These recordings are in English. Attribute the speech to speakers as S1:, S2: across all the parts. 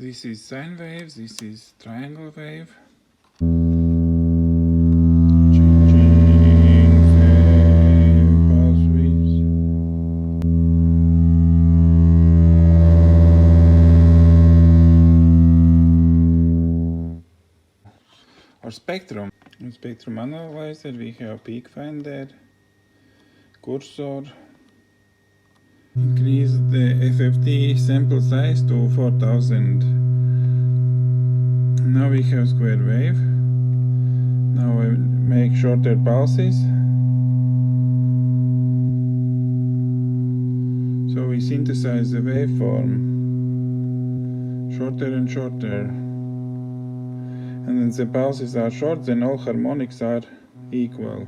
S1: This is sine wave, this is triangle wave. Or spectrum. In spectrum analyzer we have peak finder, cursor, increase the FFT sample size to 4000. Now we have square wave. Now we make shorter pulses. So we synthesize the waveform shorter and shorter. And when the pulses are short, then all harmonics are equal.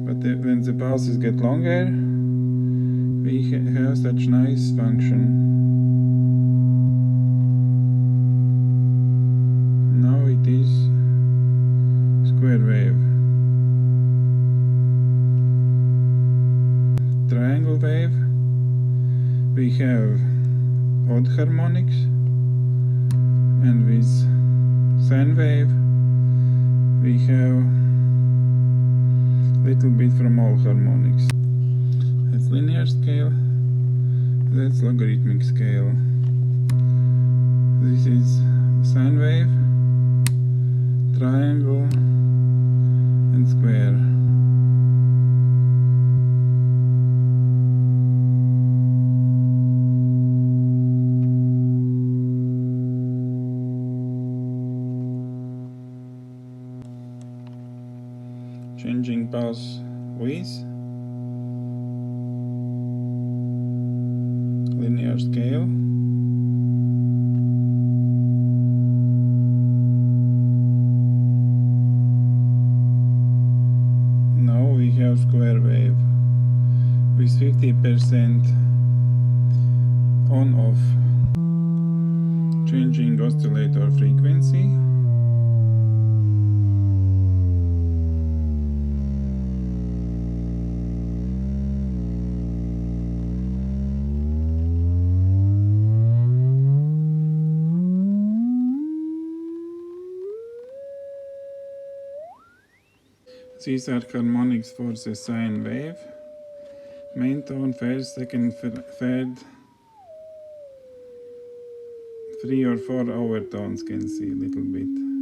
S1: But when the pulses get longer, we have such nice function. Now it is square wave. Triangle wave, we have odd harmonics, and with sine wave we have little bit from all harmonics. That's linear scale, that's logarithmic scale. This is sine wave, triangle and square. Changing pulse width, linear scale, now we have square wave with 50% on off, changing oscillator frequency. These are harmonics for the sine wave. Main tone, first, second, third, 3 or 4 overtones can see a little bit.